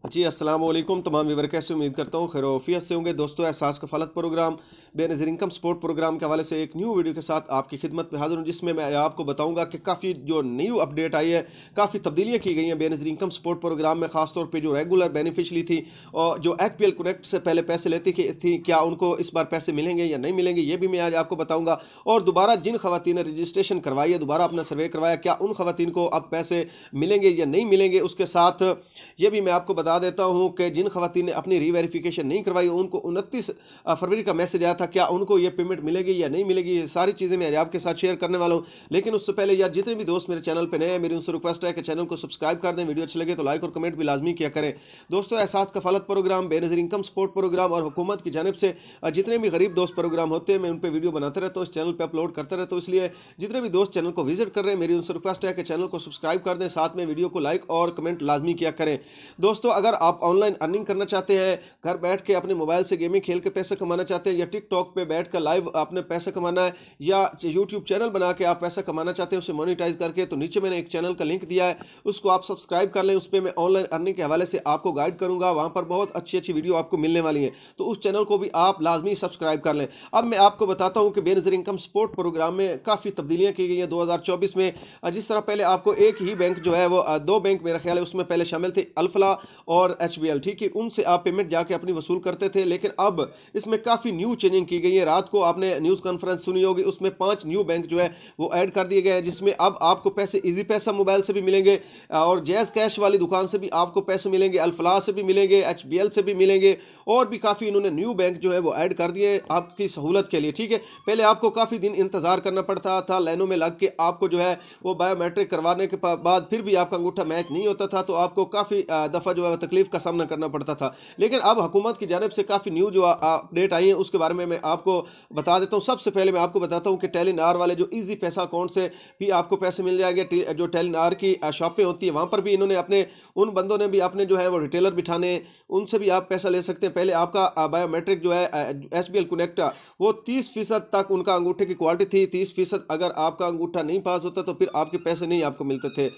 जी अस्सलाम वालेकुम तमाम व्यूअर, कैसे उम्मीद करता हूँ खैर ऑफियत से होंगे। दोस्तों, Ehsaas Kafaalat programme Benazir income support programme के हवाले से एक न्यू वीडियो के साथ आपकी खिदमत में हाज़िर हूँ, जिसमें मैं आपको बताऊंगा कि काफ़ी जो न्यू अपडेट आई है, काफ़ी तब्दीलियाँ की गई हैं बेनज़ीर इनकम सपोर्ट प्रोग्राम में। ख़ासतौर पर जो रेगुलर बेनिफिशरी थी और जो FPL कनेक्ट से पहले पैसे लेती थी, क्या उनको इस बार पैसे मिलेंगे या नहीं मिलेंगे, ये भी मैं आज आपको बताऊँगा। और दोबारा जिन ख़वातीन ने रजिस्ट्रेशन करवाई है, दोबारा अपना सर्वे करवाया, क्या उन ख़वातीन को अब पैसे मिलेंगे या नहीं मिलेंगे। उसके साथ ये भी मैं आपको बता देता हूँ कि जिन ख़वातीन ने अपनी रीवेरिफिकेशन नहीं करवाई, उनको 29 फरवरी का मैसेज आया था, क्या उनको ये पेमेंट मिलेगी या नहीं मिलेगी। ये सारी चीज़ें मैं आपके साथ शेयर करने वाला हूँ। लेकिन उससे पहले यार, जितने भी दोस्त मेरे चैनल पर नए हैं, मेरी उनसे रिक्वेस्ट है कि चैनल को सब्सक्राइब कर दें। वीडियो अच्छी लगे तो लाइक और कमेंट भी लाजमी किया करें। दोस्तों, Ehsaas Kafaalat programme, Benazir income support programme और हुकूमत की जानिब से जितने भी गरीब दोस्त प्रोग्राम होते हैं, मैं उन पर वीडियो बनाते रहता हूँ, इस चैनल पर अपलोड करता रहता हूँ। इसलिए जितने भी दोस्त चैनल को विजिट कर रहे हैं, मेरी उनसे रिक्वेस्ट है कि चैनल को सब्सक्राइब कर दें, साथ में वीडियो को लाइक और कमेंट लाजमी किया करें। दोस्तों, अगर आप ऑनलाइन अर्निंग करना चाहते हैं, घर बैठ के अपने मोबाइल से गेमिंग खेल के पैसे कमाना चाहते हैं, या टिकटॉक पे बैठ कर लाइव आपने पैसे कमाना है, या यूट्यूब चैनल बना के आप पैसा कमाना चाहते हैं उसे मोनेटाइज करके, तो नीचे मैंने एक चैनल का लिंक दिया है, उसको आप सब्सक्राइब कर लें। उस पर मैं ऑनलाइन अर्निंग के हवाले से आपको गाइड करूंगा, वहां पर बहुत अच्छी अच्छी वीडियो आपको मिलने वाली है, तो उस चैनल को भी आप लाजमी सब्सक्राइब कर लें। अब मैं आपको बताता हूं कि बेनज़ीर इनकम सपोर्ट प्रोग्राम में काफ़ी तब्दीलियां की गई हैं 2024 में। जिस तरह पहले आपको एक ही बैंक जो है वो दो बैंक मेरा ख्याल है उसमें पहले शामिल थे, अल्फला और HBL, ठीक है, उनसे आप पेमेंट जाके अपनी वसूल करते थे। लेकिन अब इसमें काफ़ी न्यू चेंजिंग की गई है। रात को आपने न्यूज़ कॉन्फ्रेंस सुनी होगी, उसमें 5 न्यू बैंक जो है वो ऐड कर दिए गए हैं, जिसमें अब आपको पैसे इजी पैसा मोबाइल से भी मिलेंगे, और जैज़ कैश वाली दुकान से भी आपको पैसे मिलेंगे, अल्फला से भी मिलेंगे, HBL से भी मिलेंगे, और भी काफ़ी इन्होंने न्यू बैंक जो है वो ऐड कर दिए आपकी सहूलत के लिए, ठीक है। पहले आपको काफ़ी दिन इंतज़ार करना पड़ता था, लाइनों में लग के आपको जो है वो बायोमेट्रिक करवाने के बाद फिर भी आपका अंगूठा मैच नहीं होता था, तो आपको काफ़ी दफ़ा जो है तकलीफ का सामना करना पड़ता था। लेकिन अब हुकूमत की जानिब से काफ़ी न्यू जो अपडेट आई है, उसके बारे में मैं आपको बता देता हूँ। सबसे पहले मैं आपको बताता हूँ कि टेलीनार वाले जो इजी पैसा अकाउंट से भी आपको पैसे मिल जाएंगे। जो टेलीनार की शॉपें होती है, वहाँ पर भी इन्होंने अपने उन बंदों ने भी अपने जो है वो रिटेलर बिठाने, उनसे भी आप पैसा ले सकते हैं। पहले आपका बायोमेट्रिक जो है HBL कनेक्ट, वो 30% तक उनका अंगूठे की क्वालिटी थी। 30% अगर आपका अंगूठा नहीं पास होता तो फिर आपके पैसे नहीं आपको मिलते थे।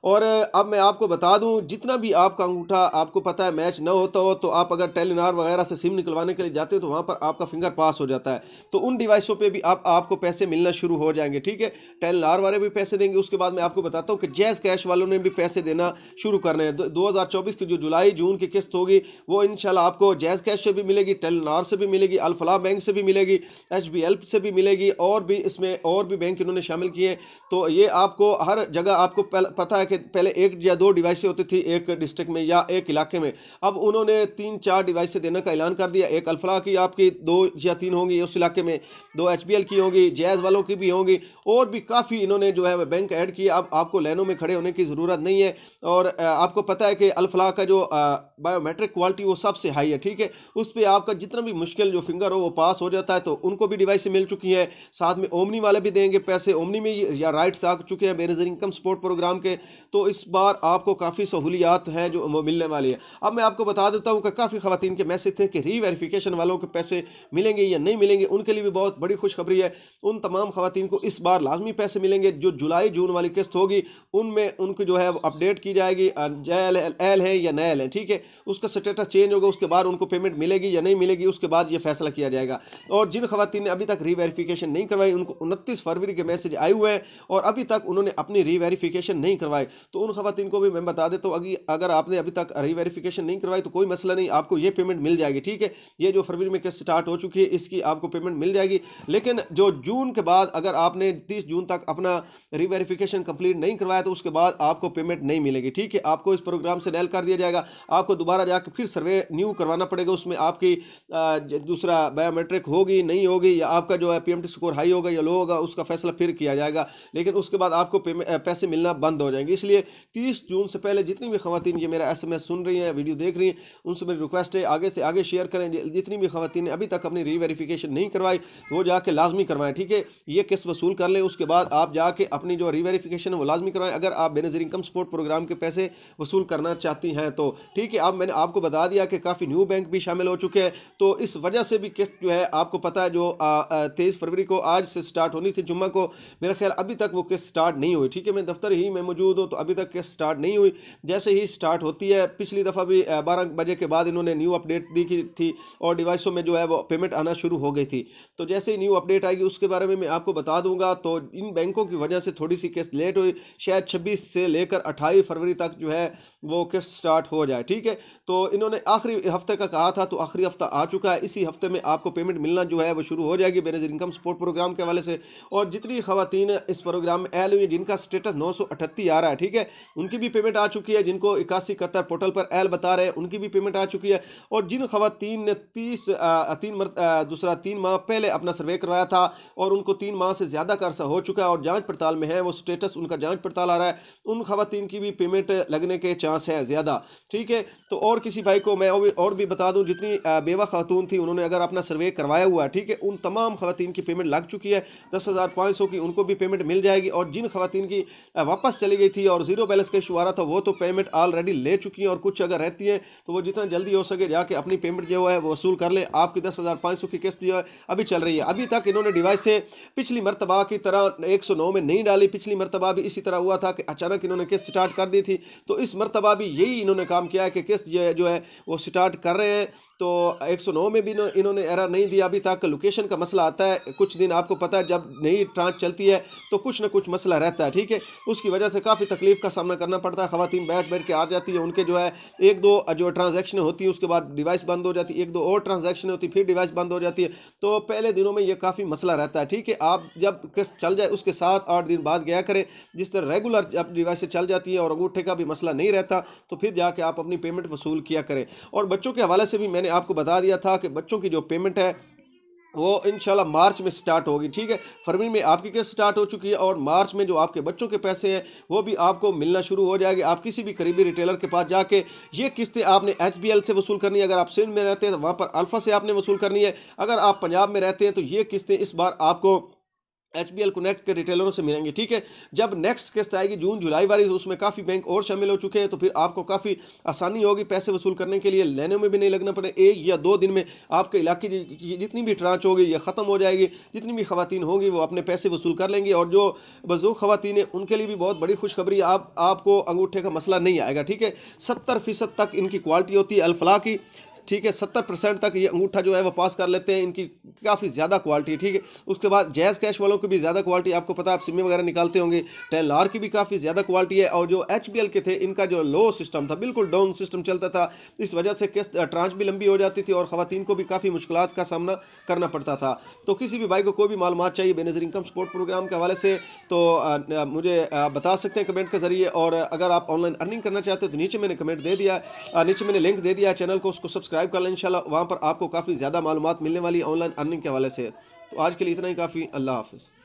और अब मैं आपको बता दूं, जितना भी आपका अंगूठा आपको पता है मैच ना होता हो, तो आप अगर टेलीनार वगैरह से सिम निकलवाने के लिए जाते हो तो वहाँ पर आपका फिंगर पास हो जाता है, तो उन डिवाइसों पे भी आपको पैसे मिलना शुरू हो जाएंगे, ठीक है। टेलीनार वाले भी पैसे देंगे। उसके बाद मैं आपको बताता हूँ कि जैज़ कैश वालों ने भी पैसे देना शुरू करने हैं। 2024 की जो जुलाई जून की किस्त होगी वो इंशाल्लाह आपको जैज़ कैश से भी मिलेगी, टेलीनार से भी मिलेगी, अल्फला बैंक से भी मिलेगी, HBL से भी मिलेगी, और भी इसमें और भी बैंक इन्होंने शामिल किए। तो ये आपको हर जगह आपको पता है कि पहले एक या दो डिवाइसें होती थी एक डिस्ट्रिक्ट में या एक इलाके में, अब उन्होंने 3-4 डिवाइसें देने का ऐलान कर दिया। एक अल्फला की आपकी 2 या 3 होंगी उस इलाके में, 2 HBL की होंगी, जैज़ वालों की भी होंगी, और भी काफ़ी इन्होंने जो है बैंक ऐड किया। अब आपको लाइनों में खड़े होने की ज़रूरत नहीं है। और आपको पता है कि अल्फला का जो बायोमेट्रिक क्वालिटी वो सबसे हाई है, ठीक है। उस पर आपका जितना भी मुश्किल जो फिंगर हो वो पास हो जाता है, तो उनको भी डिवाइसें मिल चुकी हैं। साथ में ओमनी वाले भी देंगे पैसे, ओमनी में या राइट्स आ चुके हैं बेनज़ीर इनकम सपोर्ट प्रोग्राम के, तो इस बार आपको काफ़ी सहूलियात हैं जो मिलने वाली है। अब मैं आपको बता देता हूं कि काफ़ी ख़वातीन के मैसेज थे कि रीवेरिफिकेशन वालों के पैसे मिलेंगे या नहीं मिलेंगे। उनके लिए भी बहुत बड़ी खुशखबरी है। उन तमाम ख़वातीन को इस बार लाजमी पैसे मिलेंगे। जो जुलाई जून वाली किस्त होगी उनमें उनकी जो है वो अपडेट की जाएगी, JL है या NAL है, ठीक है, उसका स्टेटस चेंज होगा। उसके बाद उनको पेमेंट मिलेगी या नहीं मिलेगी, उसके बाद ये फैसला किया जाएगा। और जिन ख़वातीन ने अभी तक रीवेरिफिकेशन नहीं करवाई, उनको 29 फरवरी के मैसेज आए हुए हैं और अभी तक उन्होंने अपनी रीवेरिफिकेशन नहीं करवाई, तो उन ख़वातीन को भी मैं बता देता हूँ, अगर आपने अभी तक रीवेरिफिकेशन नहीं करवाई तो कोई मसला नहीं, आपको ये पेमेंट मिल जाएगी, ठीक है। ये जो फरवरी में किस्त स्टार्ट हो चुकी है इसकी आपको पेमेंट मिल जाएगी। लेकिन जो जून के बाद अगर आपने 30 जून तक अपना रीवेरिफिकेशन कंप्लीट नहीं करवाया तो उसके बाद आपको पेमेंट नहीं मिलेगी, ठीक है। आपको इस प्रोग्राम से नैल कर दिया जाएगा। आपको दोबारा जाकर फिर सर्वे न्यू करवाना पड़ेगा। उसमें आपकी दूसरा बायोमेट्रिक होगी नहीं होगी, या आपका जो है PMT स्कोर हाई होगा या लो होगा, उसका फैसला फिर किया जाएगा। लेकिन उसके बाद आपको पैसे मिलना बंद हो जाएंगे। इसलिए 30 जून से पहले जितनी भी ख़वातीन ये मेरा SMS सुन रही हैं, वीडियो देख रही हैं, उनसे मेरी रिक्वेस्ट है आगे से आगे शेयर करें। जितनी भी ख़वातीन ने अभी तक अपनी रीवेरिफिकेशन नहीं करवाई वो जाके लाजमी करवाएं, ठीक है। ये किस्त वसूल कर लें, उसके बाद आप जाके अपनी जो रीवेरिफिकेशन है वो लाजमी करवाएं, अगर आप बेनज़ीर इनकम सपोर्ट प्रोग्राम के पैसे वसूल करना चाहती हैं तो, ठीक है। अब मैंने आपको बता दिया कि काफ़ी न्यू बैंक भी शामिल हो चुके हैं, तो इस वजह से भी किस्त जो है आपको पता है जो 23 फरवरी को आज से स्टार्ट होनी थी जुम्मा को, मेरा ख्याल अभी तक वो किस्त स्टार्ट नहीं हुई, ठीक है। मैं दफ्तर ही में मौजूद दोस्तों, तो अभी तक केस स्टार्ट नहीं हुई। जैसे ही स्टार्ट होती है, पिछली दफ़ा भी 12 बजे के बाद इन्होंने न्यू अपडेट दी थी और डिवाइसों में जो है वो पेमेंट आना शुरू हो गई थी। तो जैसे ही न्यू अपडेट आएगी उसके बारे में मैं आपको बता दूंगा। तो इन बैंकों की वजह से थोड़ी सी केस लेट हुई, शायद 26 से लेकर 28 फरवरी तक जो है वो केस स्टार्ट हो जाए, ठीक है। तो इन्होंने आखिरी हफ्ते का कहा था, तो आखिरी हफ्ता आ चुका है। इसी हफ्ते में आपको पेमेंट मिलना जो है वो शुरू हो जाएगी बेनज़ीर इनकम सपोर्ट प्रोग्राम के हवाले से। और जितनी खवातीन इस प्रोग्राम में ऐड हुई जिनका स्टेटस 938 आ रहा है, ठीक है, उनकी भी पेमेंट आ चुकी है। जिनको 81 71 पोर्टल पर एल बता रहे हैं उनकी भी पेमेंट आ चुकी है। और जिन खवातीन ने 3 माह पहले अपना सर्वे करवाया था और उनको 3 माह से ज़्यादा का अरसा हो चुका है और जांच पड़ताल में है, वो स्टेटस उनका जांच पड़ताल आ रहा है, उन खवातीन की भी पेमेंट लगने के चांस हैं ज़्यादा, ठीक है। तो और किसी भाई को मैं और भी बता दूं, जितनी बेवा खातून थी उन्होंने अगर अपना सर्वे करवाया हुआ है, ठीक है, उन तमाम खवातीन की पेमेंट लग चुकी है। 10,500 की उनको भी पेमेंट मिल जाएगी। और जिन खवातीन की वापस चली गई थी और जीरो बैलेंस का इशू आ रहा था वो तो पेमेंट ऑलरेडी ले चुकी हैं, और कुछ अगर रहती है तो वो जितना जल्दी हो सके जाके अपनी पेमेंट जो है वो वसूल कर ले। आपकी 10,500 की किस्त जो है अभी चल रही है। अभी तक इन्होंने डिवाइस से पिछली मरतबा की तरह 109 में नहीं डाली। पिछली मरतबा भी इसी तरह हुआ था कि अचानक इन्होंने किस्त स्टार्ट कर दी थी। तो इस मरतबा भी यही इन्होंने काम किया है कि किस्त जो है वो स्टार्ट कर रहे हैं। तो 109 में भी इन्होंने एरर नहीं दिया अभी तक। लोकेशन का मसला आता है कुछ दिन, आपको पता है जब नई ट्रांच चलती है तो कुछ ना कुछ मसला रहता है, ठीक है। उसकी वजह से काफ़ी तकलीफ का सामना करना पड़ता है। खवातीन बैठ बैठ के आ जाती है, उनके जो है 1-2 जो ट्रांजैक्शन होती है उसके बाद डिवाइस बंद हो जाती है, 1-2 और ट्रांजैक्शन होती है फिर डिवाइस बंद हो जाती है। तो पहले दिनों में ये काफ़ी मसला रहता है, ठीक है। आप जब किस्त चल जाए उसके 7-8 दिन बाद गया करें। जिस तरह रेगुलर जब डिवाइस से चल जाती है और अंगूठे का भी मसला नहीं रहता तो फिर जाके आप अपनी पेमेंट वसूल किया करें। और बच्चों के हवाले से भी मैंने आपको बता दिया था कि बच्चों की जो पेमेंट है वो इंशाल्लाह मार्च में स्टार्ट होगी, ठीक है। फरवरी में आपकी किस्त स्टार्ट हो चुकी है और मार्च में जो आपके बच्चों के पैसे हैं वो भी आपको मिलना शुरू हो जाएंगे। आप किसी भी करीबी रिटेलर के पास जाके ये किस्तें आपने HBL से वसूल करनी है। अगर आप सिंध में रहते हैं तो वहाँ पर अल्फ़ा से आपने वसूल करनी है। अगर आप पंजाब में रहते हैं तो ये किस्तें इस बार आपको HBL कनेक्ट के रिटेलरों से मिलेंगे, ठीक है। जब नेक्स्ट किस्त आएगी जून जुलाई वाली, उसमें काफ़ी बैंक और शामिल हो चुके हैं, तो फिर आपको काफ़ी आसानी होगी पैसे वसूल करने के लिए। लेने में भी नहीं लगना पड़े। 1 या 2 दिन में आपके इलाके की जितनी भी ट्रांच होगी ये ख़त्म हो जाएगी। जितनी भी खवातीन होंगी वो अपने पैसे वसूल कर लेंगी। और जो बज़ूक़ खवातीन हैं उनके लिए भी बहुत बड़ी खुशखबरी, आपको अंगूठे का मसला नहीं आएगा, ठीक है। 70% तक इनकी क्वालिटी होती है अल्फला की, ठीक है। 70% तक ये अंगूठा जो है वो पास कर लेते हैं। इनकी काफ़ी ज़्यादा क्वालिटी, ठीक है। उसके बाद जैज़ कैश वालों की भी ज़्यादा क्वालिटी, आपको पता है आप सिमें वगैरह निकालते होंगे। टेलर की भी काफ़ी ज़्यादा क्वालिटी है। और जो HBL के थे इनका जो लो सिस्टम था, बिल्कुल डाउन सिस्टम चलता था, इस वजह से किस्त ट्रांच भी लंबी हो जाती थी और ख़वातीन को भी काफ़ी मुश्किलात का सामना करना पड़ता था। तो किसी भी भाई को कोई भी मालूमात चाहिए बेनज़ीर इनकम सपोर्ट प्रोग्राम के हवाले से तो मुझे बता सकते हैं कमेंट के ज़रिए। और अगर आप ऑनलाइन अर्निंग करना चाहते हैं तो नीचे मैंने कमेंट दे दिया, नीचे मैंने लिंक दे दिया चैनल को, उसको सब्सक्राइब कर लें। इंशाल्लाह वहाँ पर आपको काफ़ी ज़्यादा मालूमात मिलने वाली ऑनलाइन अर्निंग के हवाले से। तो आज के लिए इतना ही काफ़ी। अल्लाह हाफ़िज़।